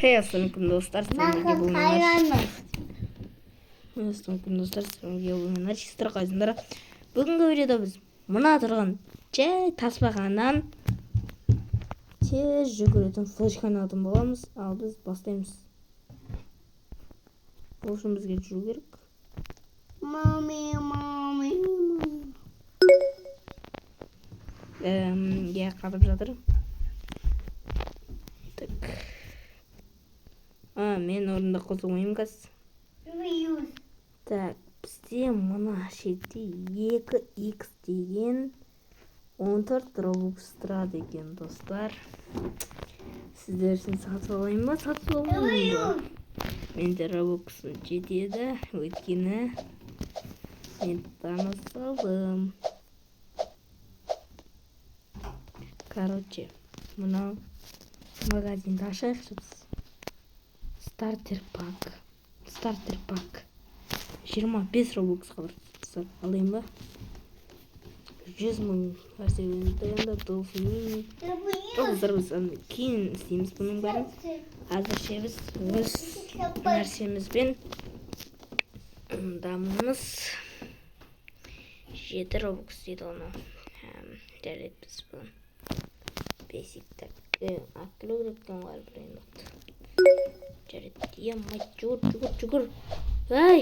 Ассалаумағалейкум достар, сіздер қайсыңдар? Бүгінгі видеода біз мына тұрған жай тасбақадан тез жүгіретін флешканы алатын боламыз. Ал біз бастаймыз. Ол үшін бізге жүру керек. Қатып жатыр. Мен орында қосылмаймын қазір. Так, бізде мына шетте 2x деген 14 робокс тұрады екен достар. Сіздер үшін сатып алайын ба, сатып алмайын ба? Менде робоксым жетеді, өйткені мен танысалым. Короче, мынау магазинді ашайықшы біз. Стартер пак 25 робокс қалыр. Алайын ба? 100 мың әрсеуінді долфин. Достар, біз кейін істейміз бұның бәрін. Әзірше біз өз нәрсемізбен дамымыз. 7 робокс дейді оны. Жарайды біз бұны. Бесіктік. Ақылы өректен ғар бір ендіқті. Жарайды, мать, жүгір. Ай!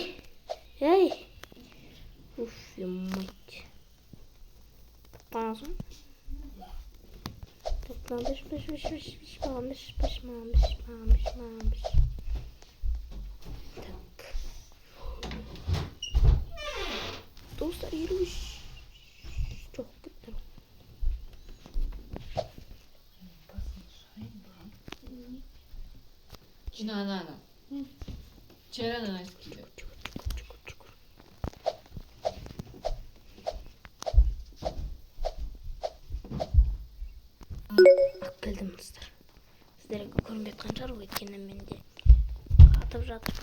Уф, мать. Тапқанасың? Маған. Так. Достар, еріш. Жоқ, кеттім. Ана. Черадан айтып келді. Келдім достар. Сіздерге көрінбей жатқан шығар, өйткені менде қатып жатыр.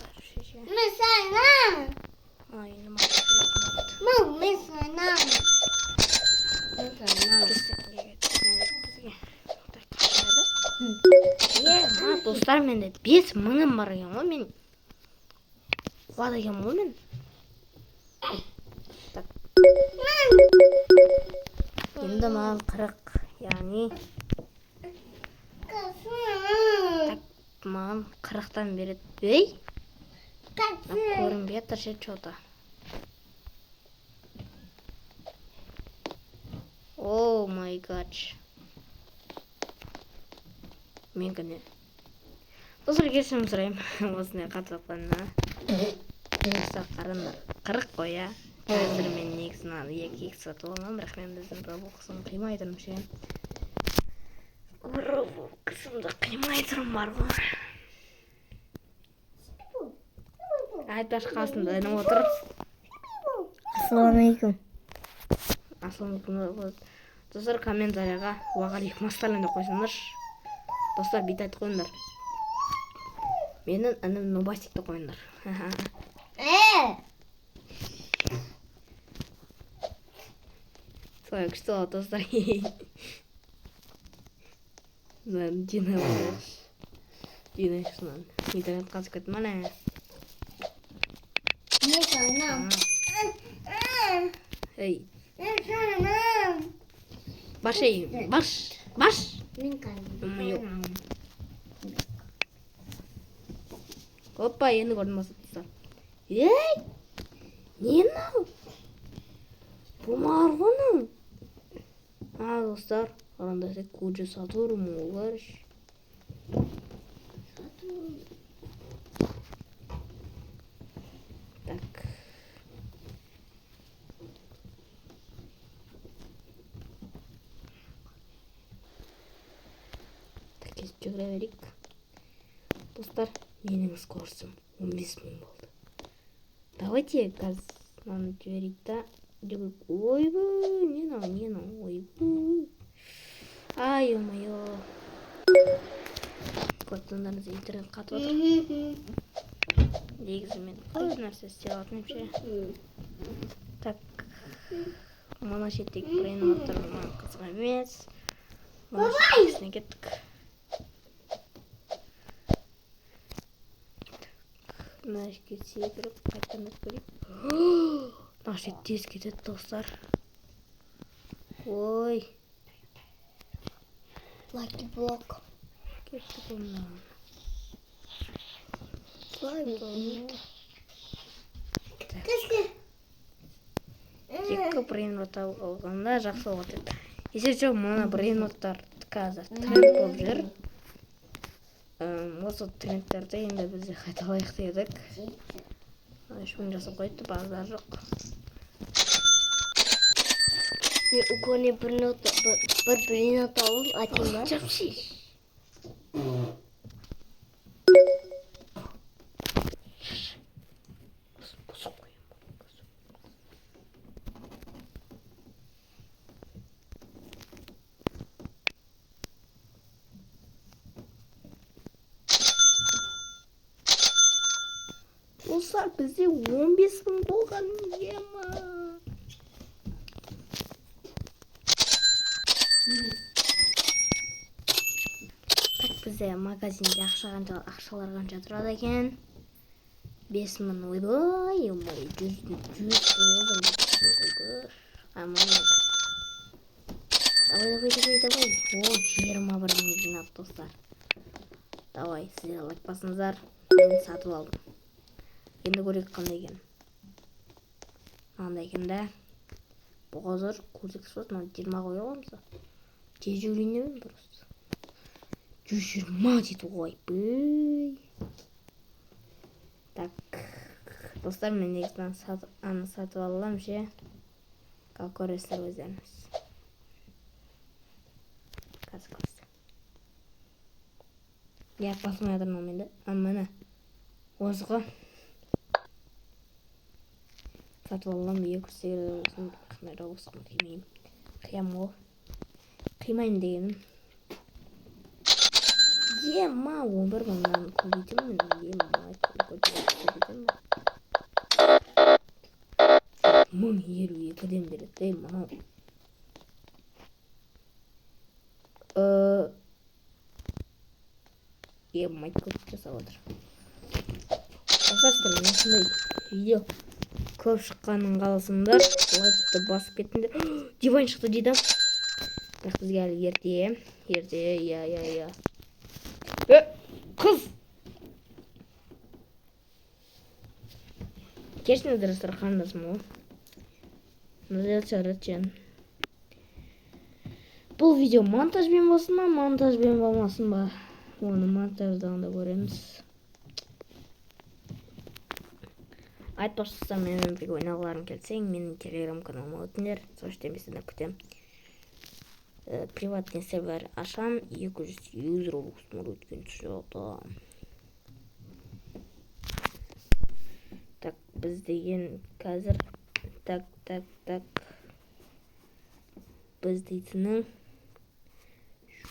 Достар, менде 5 мыңым бар екен ғой, мен қуат екен ғой мен. Енді маған 40, яғни маған 40-тан береді. Көрінбей жатыр что-то. О май гад. Мен кәне. Достар, кешірім сұрайым. Осындай қатырақпанына. Қарандар. 40 қой, я. Қазір мен негізін 2x сатып аламын, бірақ мен біздің робоксым қимай тұрмын ше. Робоксымды қимай тұрмын бар ғой. Айтпаш қасында әнім отыр. Ассалаумағалейкум. Ассалаумағалейкум. Достар, комментарияға уағалейкум ассалам деп қойсаңдаршы. Достар, бит айтып қойыңдар. Менің інім Нубасикті қойыңдар. Солай күшті болады достар. Дина болаш. Дина шынан. Интернет қазып кеттім ана. Эй. Баш ей. Баш. Опа, енді көрдім басыптыстар. Ей! Не мынау? Бұл марғының. Достар, қараңдар, көже сатырым олар. Так. Так, жүгіре берейік. Достар, менің скоростым 15 мың болды. Давайте қазір жіберейік та. Ойбай, не ойбай. Ай, ой-ой. Көптіңдеріңіз интернет қатып отыр. Негізі мен көп нәрсе істеп алатын ше. Так, мына шеттегі брейнваттар маған қызық емес. Мына шеттегісіне кеттік. мына жерге секіріп қайтадан өтіп мына жер тез кетеді достар. Ой, Lucky block. кеттік онdan. Слайм. Екі брейнрот алғанда жақсы болады еді. Есепші мына брейнроттар қазір тренд болып жүр. Осы трендтерді енді біз де қайталайық дедік. Ешкім жасап қойды, бағдар жоқ. Мен уконе бір брейнрот алып атайын ба? Жапшы. Dostlar bizde 15.000 болған ема. Так бізде магазинде ақшалар қанша тұрады екен? 5.000 ойбай, ой, 100 доллар. Давай. О, 21 мың жинап достар. Давай, сіздер лайк басыңыздар. Мен сатып алдым. Енді көрейік қандай екен. Мынандай екен да. Бұл қазір көрсек сот, 20 қоя аламыз. Тез үйренемін просто. 120 дейді ғой. Так, достар, мен негізінен сатып алам ше. Как көресіздер өздеріңіз. Қазір көрсек. Я посмотрим моментті. Міне. Осыға. Сатып алам, 200 қымайра осыған қимайым. Қиям ғой. Қимайым дегенім. Ема, 11 мыңнан көбейтем мен. Ема, көбейтем мен. 1052-ден береді, мынау. Ема, көп жасап отыр. Осастыр, осындай видео көп шыққанын қаласыңдар. Лайкты басып кеттіңдер. Диван шықты дейді. Так, бізге әлі ерте, я. Қыз! Кешіңіздер, достар, қандасым ғой. Назелчен. Бұл видео монтажбен болсын ба, монтажбен болмасын ба? Оны монтаждағанда көреміз. Айтпақшысы менің бір ойнағыларым келсең, менің телеграм каналыма өтіңдер. Соштен бесіне күтем. Приватный сервер ашам, 200 юзер олғысымыр өткен жоқта. Так, біз деген қазір. Так. Біз дейтінің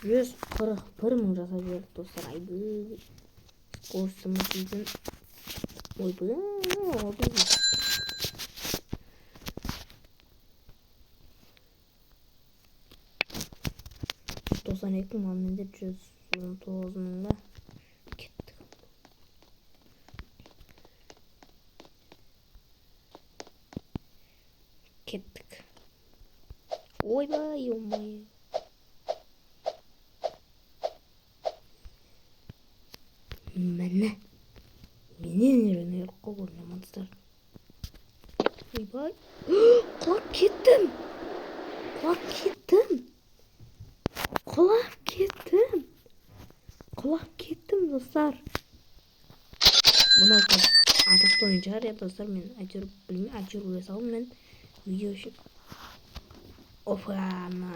141 мың жасап жібердік, достар. Айбы. Скорсымыз дейтін. Ойбы. 92 мың, менде 119 мыңға кеттік. Ойбай, Міне. Менен үйренер қоғырны монстар. Ойбай. Құлап кеттім. Құлап кеттім, достар. Бұны атақты ойын шығар, достар. Мен әйтеуір білмей, әйтеуір өле салым мен видео үшін. Офана.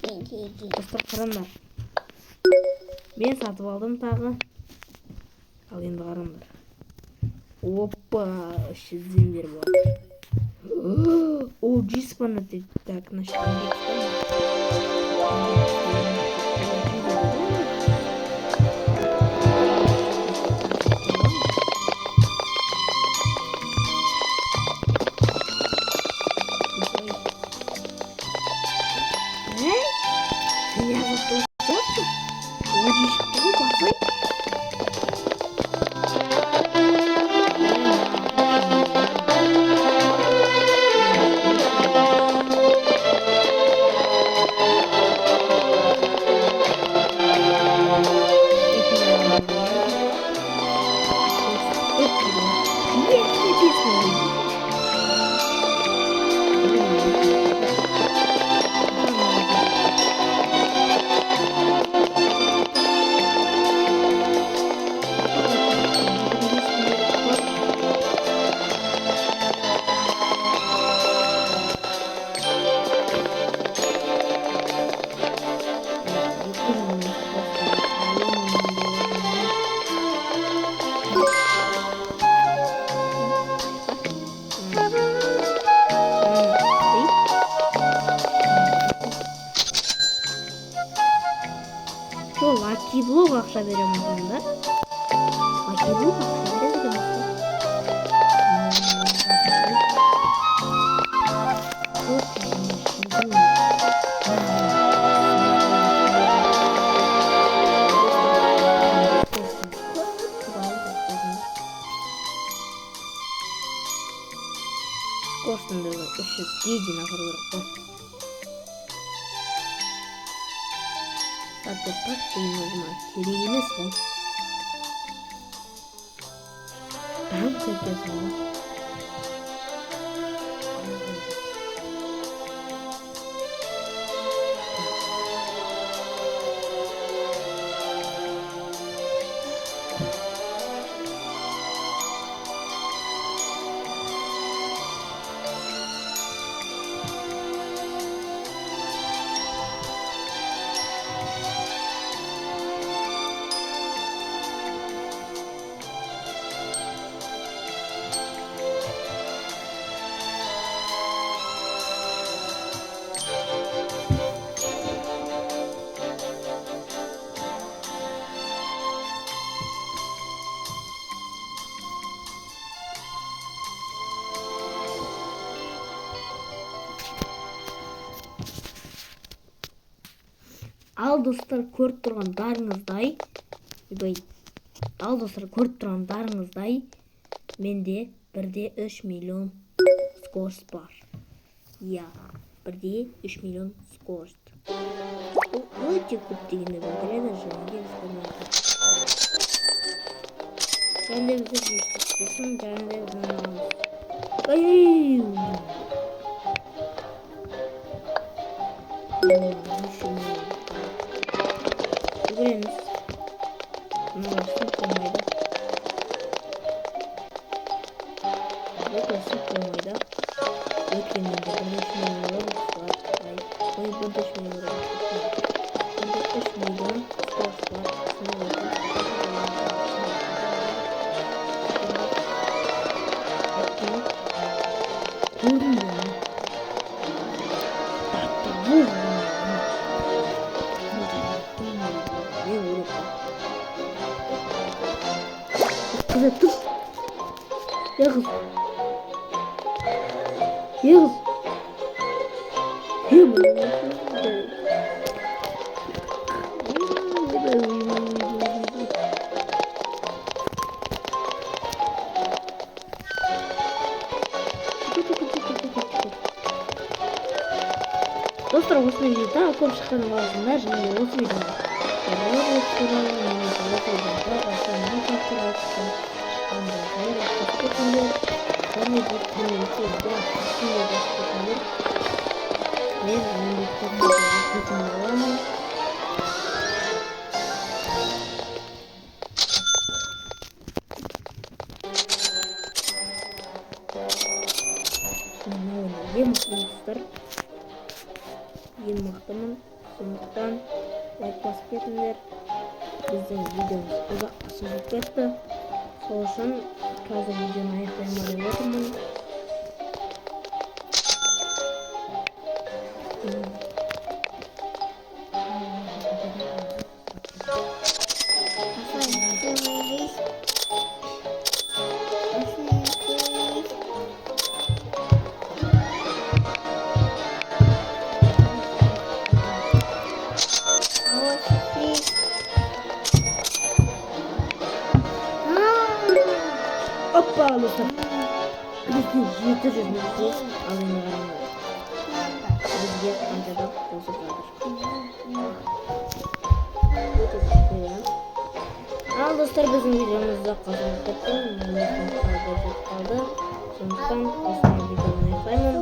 Достар, қараңдар. Мен сатып алдым тағы. Ал енді қараңдар. Опа, 300 бер болады. О, 100 бана дейді. Так, нашли. Меня за что? Ой что басай. Лаки блок ақша беремін онда. Лаки блок ақша береді екен басқа. Скоростың дағы 300 жинақ ұрғырық қой. Сатып дейін оғыма керек емес қой. Там көкес ғой. Ал достар, көріп тұрғандарыңыздай, менде 1,3 миллион скорость бар. Я 1,3 миллион скорость. Ол өте көп дегенді білдіреді, және де біздер жүстікпесін, және де біздің аламыз. Жүгіреміз. Мынау болмайды. Өтесі болмайды. Өткенде 1,3 миллион робокс бар. Ой, 1,3 миллион робокс бар. 1,3 миллион скорость бар. Kızım. Ya kız. Ya kız. Ya bu. Достар, осы видеода көп шыққан қаласында және осы видеода ең мықтымын, сондықтан лайк басып кетіңдер. Біздің видеомыз ұзаққа созылып кетті. Сол үшін қазір видеоны аяқтаймын деп отырмын. Hoppa dostlar. Bizim 700 metre alın var. Bizge qanchadan bosib qo'yadi. Al do'stlar, bizning videomizda qolib ketdi. So'ngdan videoni yoqlayman.